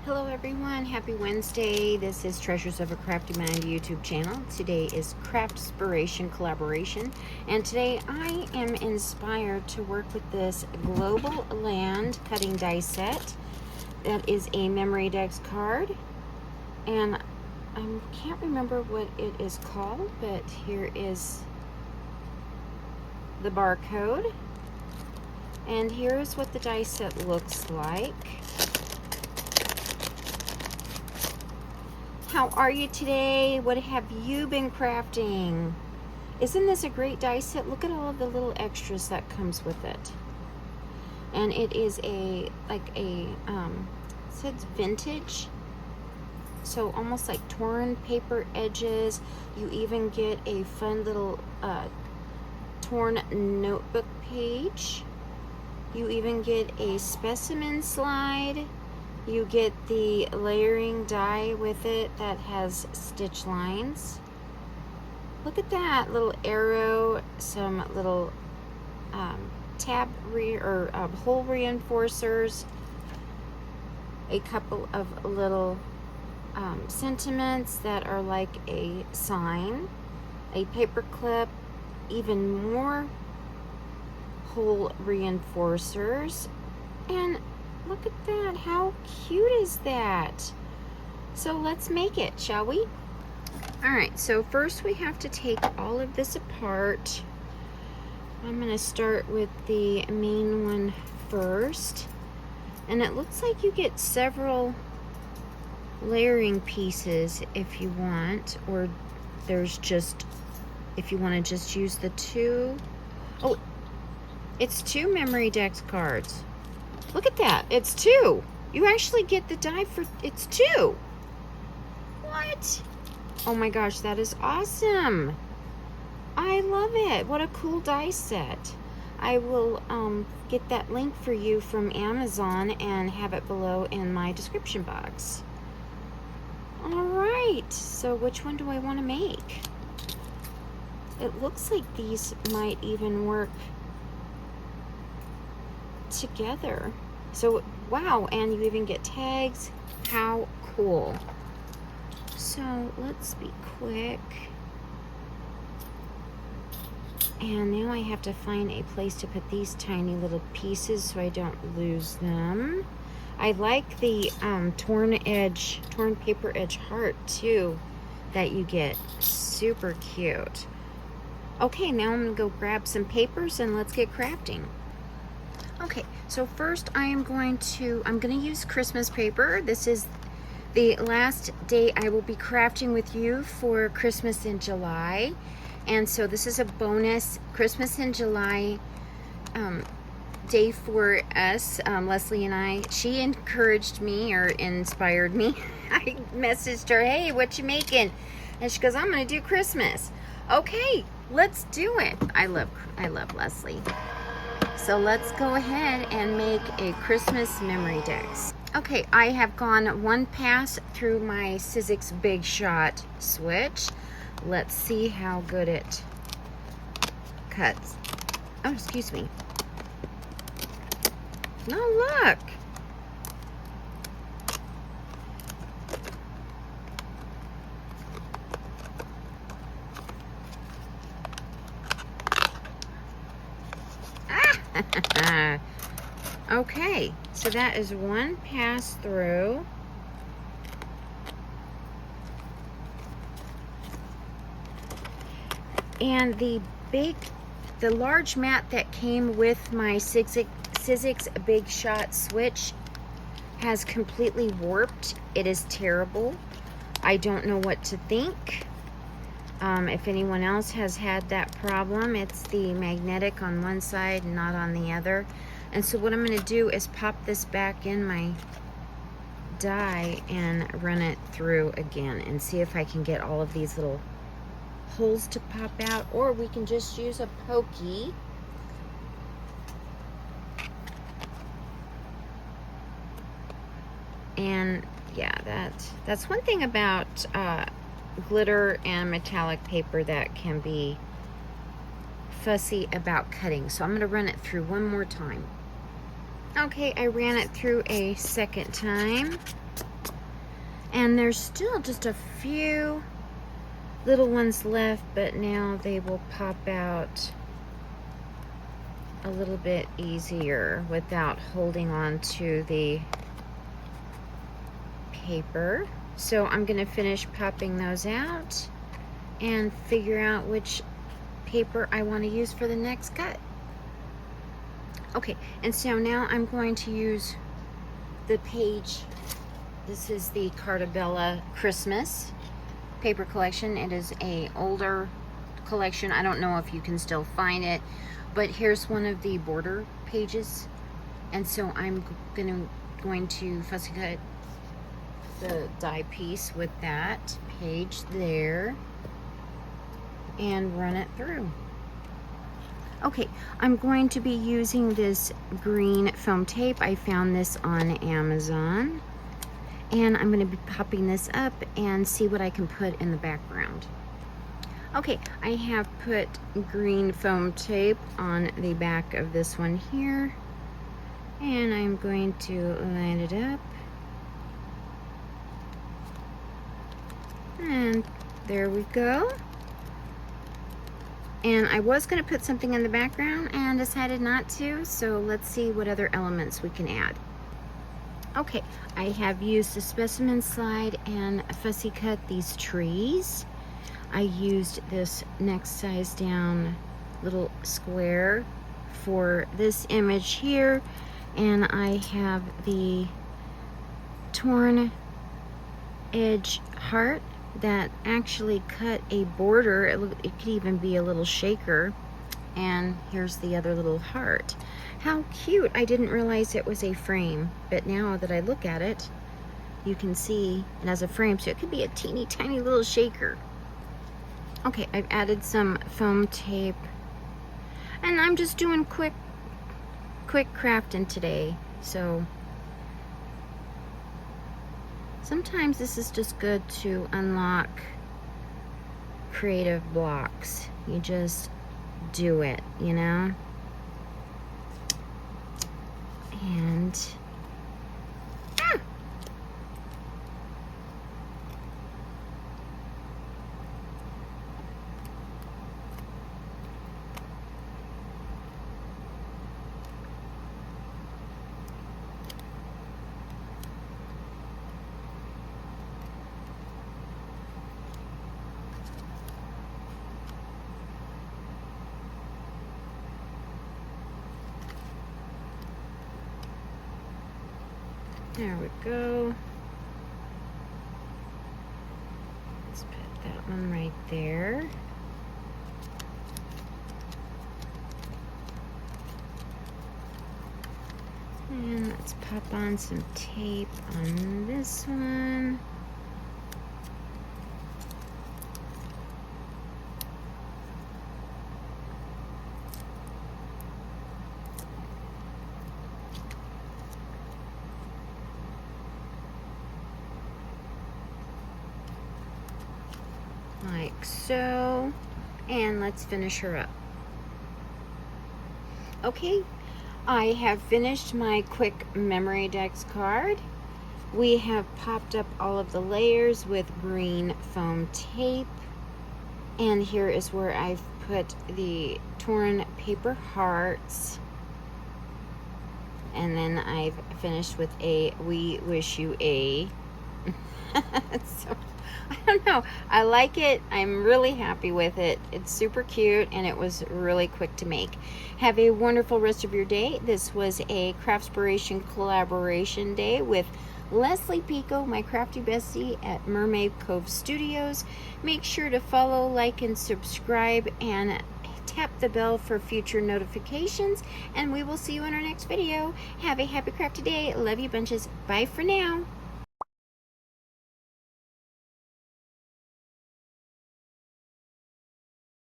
Hello everyone, happy Wednesday. This is Treasures of a Crafty Mind YouTube channel. Today is Craftspiration Collaboration, and today I am inspired to work with this Globeland cutting die set. That is a Memory Dex Card, and I can't remember what it is called, but here is the barcode, and here's what the die set looks like. How are you today? What have you been crafting? Isn't this a great die set? Look at all of the little extras that comes with it. And it is it says vintage. So almost like torn paper edges. You even get a fun little torn notebook page. You even get a specimen slide. You get the layering die with it that has stitch lines. Look at that little arrow, some little hole reinforcers, a couple of little sentiments that are like a sign, a paper clip, even more hole reinforcers, and look at that. How cute is that? So let's make it, shall we? All right, so first we have to take all of this apart. I'm going to start with the main one first. And it looks like you get several layering pieces if you want, or there's just, if you want to just use the two. Oh, it's two Memory Dex cards. Look at that, it's two. You actually get the die for, it's two. What? Oh my gosh, that is awesome. I love it. What a cool die set. I will get that link for you from Amazon and have it below in my description box. All right, so which one do I want to make? It looks like these might even work together. So wow, and you even get tags. How cool. So let's be quick, and now I have to find a place to put these tiny little pieces so I don't lose them. I like the torn paper edge heart too that you get. Super cute. Okay, now I'm gonna go grab some papers and let's get crafting. Okay, so first I'm gonna use Christmas paper. This is the last day I will be crafting with you for Christmas in July. And so this is a bonus Christmas in July day for us, Leslie and I. She encouraged me, or inspired me. I messaged her, hey, what you making? And she goes, I'm gonna do Christmas. Okay, let's do it. I love Leslie. So let's go ahead and make a Christmas Memory Dex. Okay, I have gone one pass through my Sizzix Big Shot switch. Let's see how good it cuts. Oh, excuse me. No, look. Okay, so that is one pass through. And the large mat that came with my Sizzix Big Shot switch has completely warped. It is terrible. I don't know what to think. If anyone else has had that problem, it's the magnetic on one side and not on the other. And so what I'm going to do is pop this back in my die and run it through again and see if I can get all of these little holes to pop out, or we can just use a pokey. And yeah, that's one thing about glitter and metallic paper that can be fussy about cutting. So I'm going to run it through one more time. Okay, I ran it through a second time. And there's still just a few little ones left, but now they will pop out a little bit easier without holding on to the paper. So I'm going to finish popping those out and figure out which paper I want to use for the next cut. Okay, and so now I'm going to use the page. This is the Cartabella Christmas paper collection. It is a older collection. I don't know if you can still find it, but here's one of the border pages. And so I'm going to fussy cut the die piece with that page there and run it through. Okay, I'm going to be using this green foam tape. I found this on Amazon. And I'm going to be popping this up and see what I can put in the background. Okay, I have put green foam tape on the back of this one here. And I'm going to line it up. And there we go. And I was going to put something in the background and decided not to, so let's see what other elements we can add. Okay, I have used a specimen slide and fussy cut these trees. I used this next size down little square for this image here, and I have the torn edge heart that actually cut a border. It could even be a little shaker. And here's the other little heart. How cute. I didn't realize it was a frame, but now that I look at it, you can see it has a frame, so it could be a teeny tiny little shaker. Okay, I've added some foam tape, and I'm just doing quick crafting today. So sometimes this is just good to unlock creative blocks. You just do it, you know? And there we go. Let's put that one right there. And let's pop on some tape on this one. Like so, and let's finish her up. Okay, I have finished my quick memory dex card. We have popped up all of the layers with green foam tape, and here is where I've put the torn paper hearts, and then I've finished with a "We wish you a." So I don't know, I like it. I'm really happy with it. It's super cute, and it was really quick to make. Have a wonderful rest of your day. This was a Craftspiration Collaboration day with Leslie Pico, my crafty bestie at Mermaid Cove Studios. Make sure to follow, like, and subscribe, and tap the bell for future notifications, and we will see you in our next video. Have a happy crafty day. Love you bunches. Bye for now.